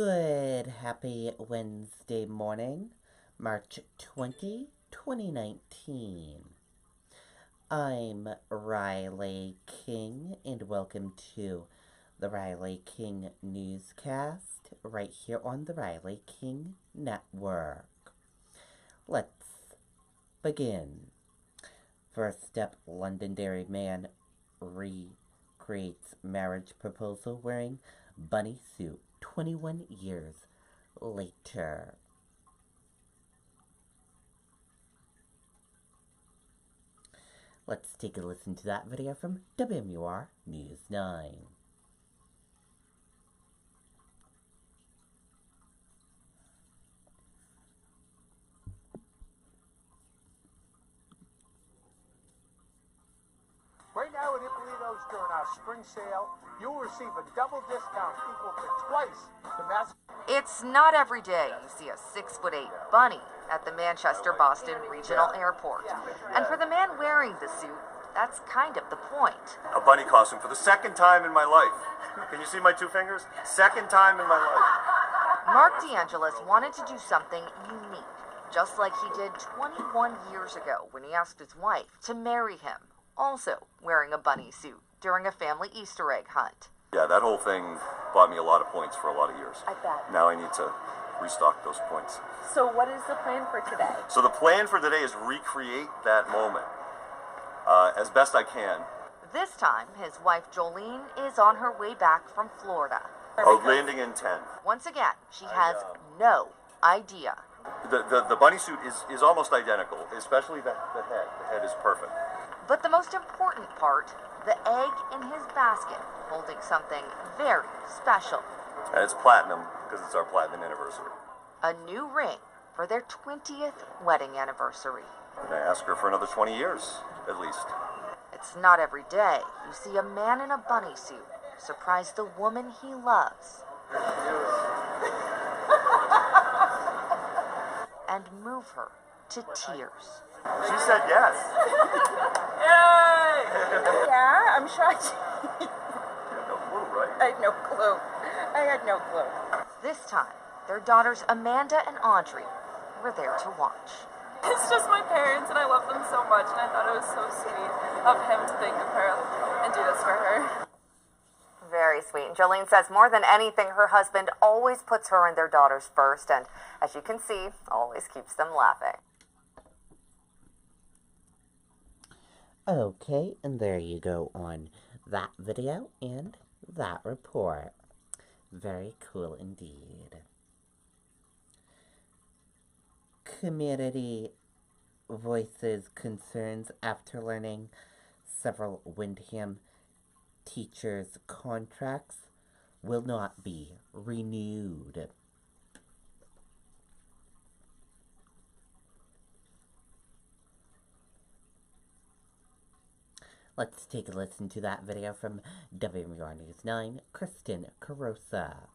Good, happy Wednesday morning, March 2019. I'm Riley King, and welcome to the Riley King Newscast, right here on the Riley King Network. Let's begin. First up, Londonderry man recreates marriage proposal wearing bunny suit 21 years later. Let's take a listen to that video from WMUR News 9. Right now at Ippolito's during our spring sale, you'll receive a double discount equal to twice the mass. It's not every day you see a 6'8" bunny at the Manchester-Boston Regional Airport. And for the man wearing the suit, that's kind of the point. A bunny costume for the second time in my life. Can you see my two fingers? Second time in my life. Mark DeAngelis wanted to do something unique, just like he did 21 years ago when he asked his wife to marry him, also wearing a bunny suit during a family Easter egg hunt. Yeah, that whole thing bought me a lot of points for a lot of years. I bet. Now I need to restock those points. So what is the plan for today? So the plan for today is recreate that moment as best I can. This time, his wife Jolene is on her way back from Florida. Landing in 10. Once again, she has no idea. The bunny suit is almost identical, especially the head. The head is perfect. But the most important part, the egg in his basket, holding something very special. And it's platinum, because it's our platinum anniversary. A new ring for their 20th wedding anniversary. And I ask her for another 20 years, at least. It's not every day you see a man in a bunny suit surprise the woman he loves. And move her to tears. She said yes. Yay! Yeah, I'm shocked. You have no clue, right? I had no clue. I had no clue. This time, their daughters Amanda and Audrey were there to watch. It's just my parents, and I love them so much, and I thought it was so sweet of him to think of her and do this for her. Very sweet. And Jolene says more than anything, her husband always puts her and their daughters first, and as you can see, always keeps them laughing. Okay, and there you go on that video and that report. Very cool indeed. Community voices concerns after learning several Windham teachers' contracts will not be renewed. Let's take a listen to that video from WMUR News 9, Kristen Carosa.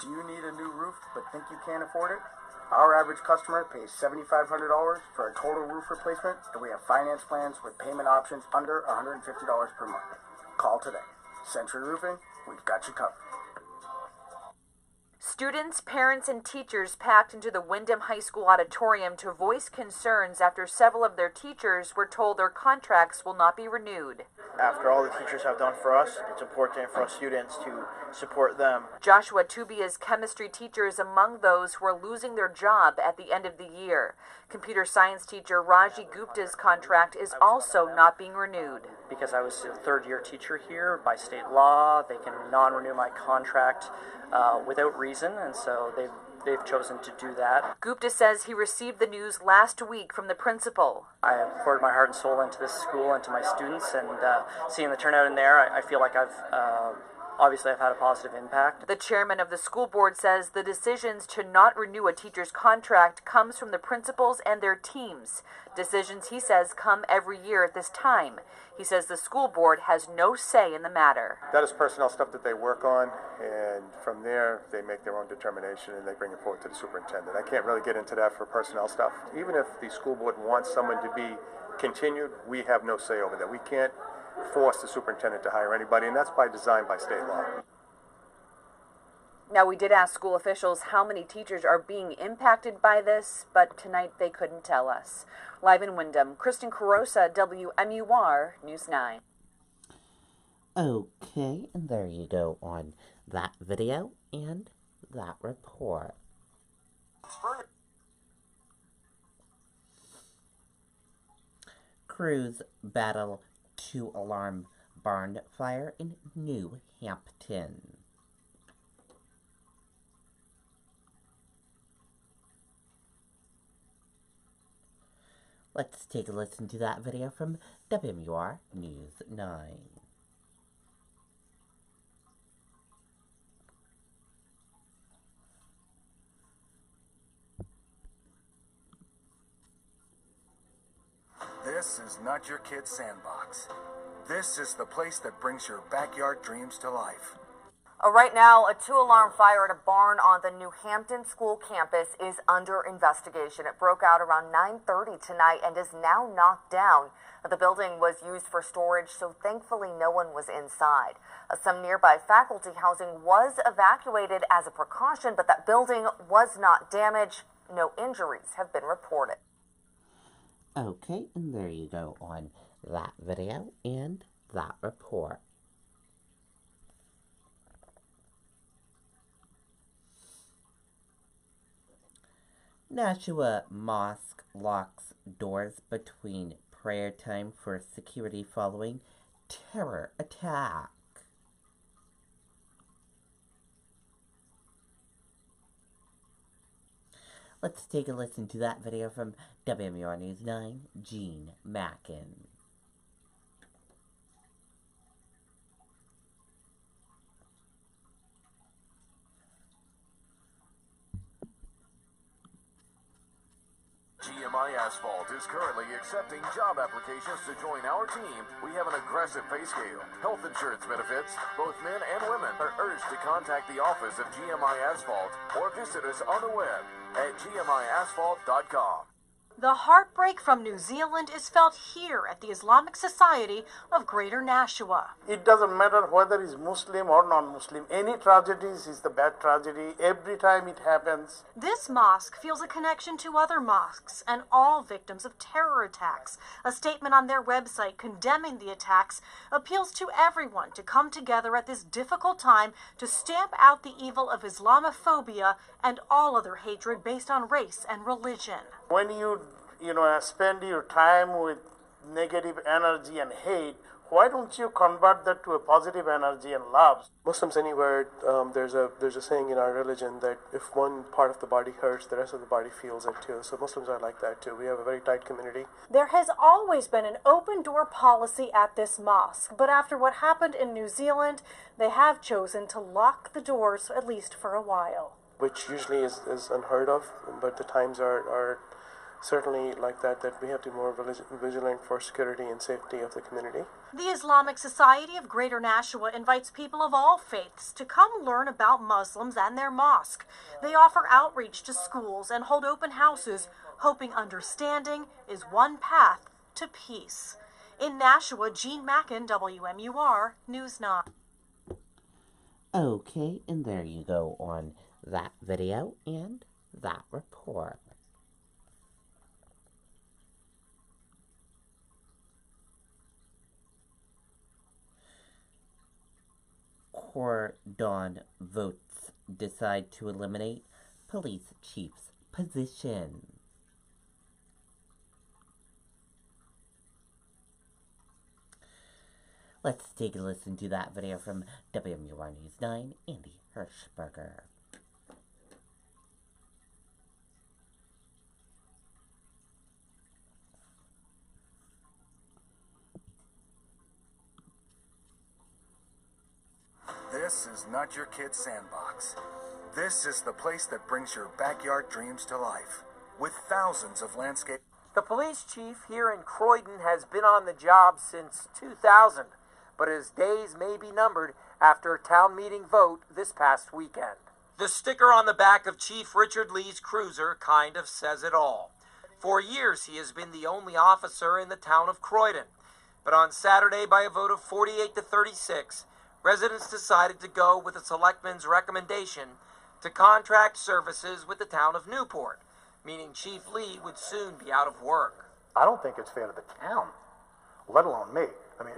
Do you need a new roof but think you can't afford it? Our average customer pays $7,500 for a total roof replacement, and we have finance plans with payment options under $150 per month. Call today. Century Roofing, we've got you covered. Students, parents, and teachers packed into the Windham High School auditorium to voice concerns after several of their teachers were told their contracts will not be renewed. After all the teachers have done for us, it's important for us students to support them. Joshua Tubia's chemistry teacher is among those who are losing their job at the end of the year. Computer science teacher Raji Gupta's contract is also not being renewed. Because I was a third-year teacher here, by state law, they can non-renew my contract without reason, and so they've chosen to do that. Gupta says he received the news last week from the principal. I have poured my heart and soul into this school and to my students, and seeing the turnout in there, I feel like I've obviously I've had a positive impact. The chairman of the school board says the decisions to not renew a teacher's contract comes from the principals and their teams. Decisions, he says, come every year at this time. He says the school board has no say in the matter. That is personnel stuff that they work on, and from there they make their own determination and they bring it forward to the superintendent. I can't really get into that for personnel stuff. Even if the school board wants someone to be continued, we have no say over that. We can't force the superintendent to hire anybody, and that's by design by state law. Now, we did ask school officials how many teachers are being impacted by this, but tonight they couldn't tell us. Live in Wyndham, Kristen Carosa, WMUR News 9. Okay, and there you go on that video and that report. Crews battle 2-alarm barn fire in New Hampton. Let's take a listen to that video from WMUR News 9. This is not your kid's sandbox. This is the place that brings your backyard dreams to life. Right now, a 2-alarm fire at a barn on the New Hampton school campus is under investigation. It broke out around 9:30 tonight and is now knocked down. The building was used for storage, so thankfully no one was inside. Some nearby faculty housing was evacuated as a precaution, but that building was not damaged. No injuries have been reported. Okay, and there you go on that video and that report. Nashua Mosque locks doors between prayer time for security following terror attack. Let's take a listen to that video from WMUR News 9, Gene Mackin. GMI Asphalt is currently accepting job applications to join our team. We have an aggressive pay scale. Health insurance benefits. Both men and women are urged to contact the office of GMI Asphalt or visit us on the web at gmiasphalt.com. The heartbreak from New Zealand is felt here at the Islamic Society of Greater Nashua. It doesn't matter whether he's Muslim or non-Muslim. Any tragedies is the bad tragedy. Every time it happens. This mosque feels a connection to other mosques and all victims of terror attacks. A statement on their website condemning the attacks appeals to everyone to come together at this difficult time to stamp out the evil of Islamophobia and all other hatred based on race and religion. When you spend your time with negative energy and hate, why don't you convert that to a positive energy and love? Muslims anywhere, there's a saying in our religion that if one part of the body hurts, the rest of the body feels it too. So Muslims are like that too. We have a very tight community. There has always been an open door policy at this mosque, but after what happened in New Zealand, they have chosen to lock the doors, at least for a while. Which usually is unheard of, but the times are certainly like that we have to be more vigilant for security and safety of the community. The Islamic Society of Greater Nashua invites people of all faiths to come learn about Muslims and their mosque. They offer outreach to schools and hold open houses, hoping understanding is one path to peace. In Nashua, Gene Mackin, WMUR News 9. Okay, and there you go on that video and that report. Cordon votes decide to eliminate police chief's position. Let's take a listen to that video from WMUR News 9, Andy Hirschberger. This is not your kid's sandbox. This is the place that brings your backyard dreams to life, with thousands of landscape. The police chief here in Croydon has been on the job since 2000, but his days may be numbered after a town meeting vote this past weekend. The sticker on the back of Chief Richard Lee's cruiser kind of says it all. For years, he has been the only officer in the town of Croydon. But on Saturday, by a vote of 48 to 36, residents decided to go with the selectmen's recommendation to contract services with the town of Newport, meaning Chief Lee would soon be out of work. I don't think it's fair to the town, let alone me. I mean,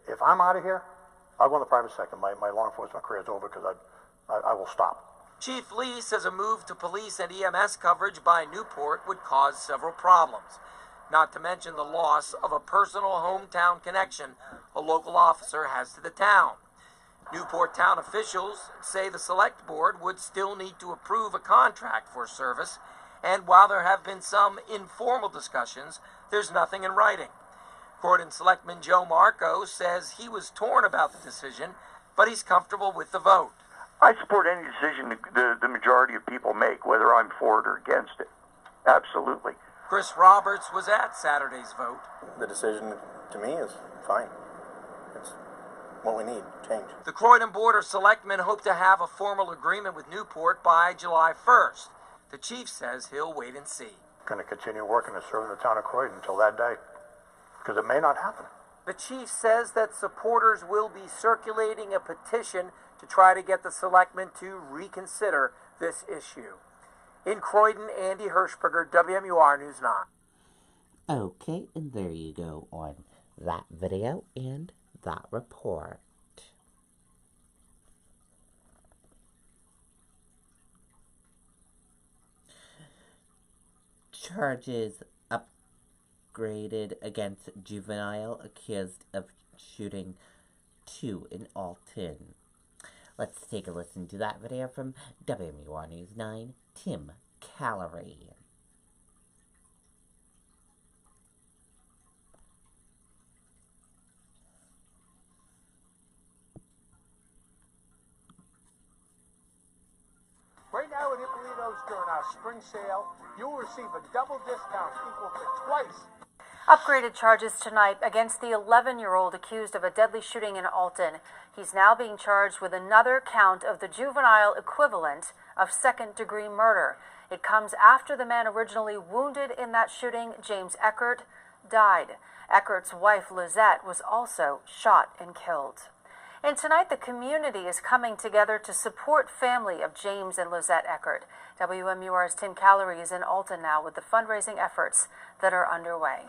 if I'm out of here, I'll go in the private sector. My law enforcement career is over because I will stop. Chief Lee says a move to police and EMS coverage by Newport would cause several problems, not to mention the loss of a personal hometown connection a local officer has to the town. Newport town officials say the select board would still need to approve a contract for service, and while there have been some informal discussions, there's nothing in writing. Croydon Selectman Joe Marco says he was torn about the decision, but he's comfortable with the vote. I support any decision the majority of people make, whether I'm for it or against it. Absolutely. Chris Roberts was at Saturday's vote. The decision, to me, is fine. It's what we need, change. The Croydon Board of Selectmen hope to have a formal agreement with Newport by July 1st. The chief says he'll wait and see. Going to continue working and serving the town of Croydon until that day, because it may not happen. The chief says that supporters will be circulating a petition to try to get the selectmen to reconsider this issue. In Croydon, Andy Hirschberger, WMUR News 9. Okay, and there you go on that video and that report. Charges upgraded against juvenile accused of shooting 2 in Alton. Let's take a listen to that video from WMUR News 9, Tim Callery. Right now at Ippolito's during our spring sale, you will receive a double discount equal to twice. Upgraded charges tonight against the 11-year-old accused of a deadly shooting in Alton. He's now being charged with another count of the juvenile equivalent of second-degree murder. It comes after the man originally wounded in that shooting, James Eckert, died. Eckert's wife, Lizette, was also shot and killed. And tonight, the community is coming together to support family of James and Lizette Eckert. WMUR's Tim Callery is in Alton now with the fundraising efforts that are underway.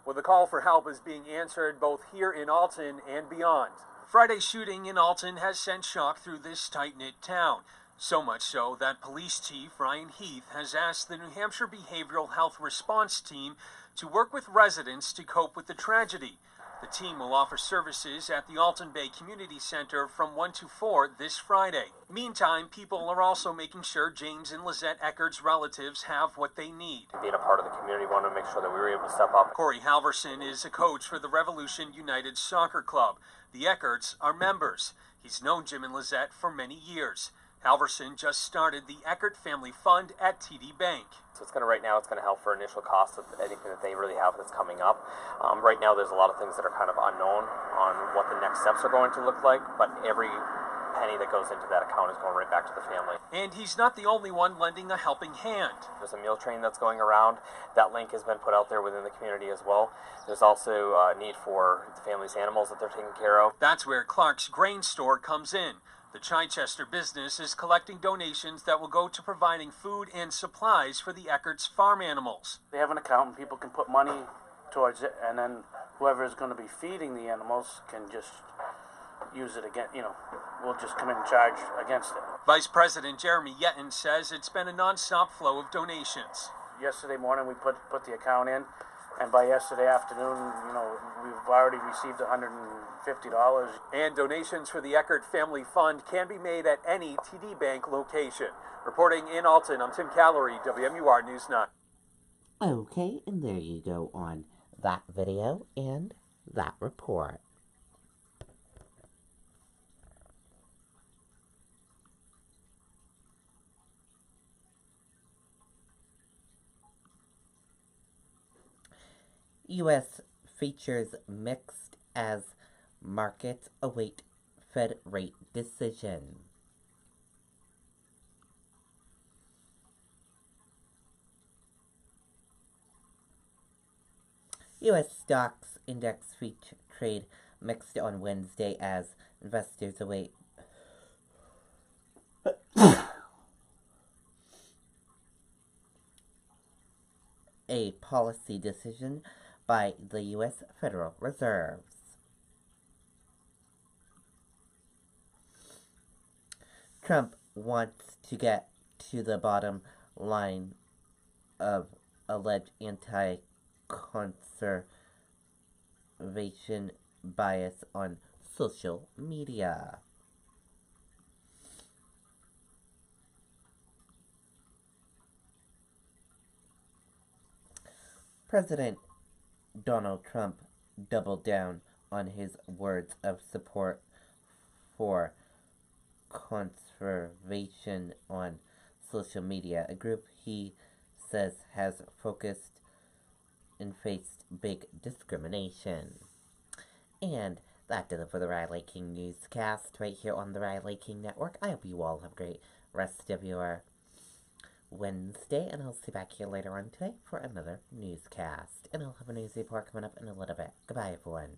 Well, the call for help is being answered both here in Alton and beyond. Friday's shooting in Alton has sent shock through this tight-knit town. So much so that Police Chief Ryan Heath has asked the New Hampshire Behavioral Health Response Team to work with residents to cope with the tragedy. The team will offer services at the Alton Bay Community Center from 1 to 4 this Friday. Meantime, people are also making sure James and Lizette Eckert's relatives have what they need. Being a part of the community, want to make sure that we were able to step up. Corey Halverson is a coach for the Revolution United Soccer Club. The Eckerts are members. He's known Jim and Lizette for many years. Halverson just started the Eckert Family Fund at TD Bank. So it's going to help for initial costs of anything that they really have that's coming up. Right now there's a lot of things that are kind of unknown on what the next steps are going to look like, but every penny that goes into that account is going right back to the family. And he's not the only one lending a helping hand. There's a meal train that's going around. That link has been put out there within the community as well. There's also a need for the family's animals that they're taking care of. That's where Clark's Grain Store comes in. The Chichester business is collecting donations that will go to providing food and supplies for the Eckert's farm animals. They have an account and people can put money towards it, and then whoever is going to be feeding the animals can just use it again. We'll just come in and charge against it. Vice President Jeremy Yetton says it's been a non-stop flow of donations. Yesterday morning we put the account in, and by yesterday afternoon, we've already received $150. And donations for the Eckert Family Fund can be made at any TD Bank location. Reporting in Alton, I'm Tim Callery, WMUR News 9. Okay, and there you go on that video and that report. U.S. features mixed as markets await Fed rate decision. U.S. stocks index trade mixed on Wednesday as investors await a policy decision by the U.S. Federal Reserve. Trump wants to get to the bottom line of alleged anti-conservation bias on social media. President Donald Trump doubled down on his words of support for conservation on social media, a group he says has focused and faced big discrimination. And that did it for the Riley King Newscast right here on the Riley King Network. I hope you all have a great rest of your Wednesday, and I'll see you back here later on today for another newscast. And I'll have a news report coming up in a little bit. Goodbye, everyone.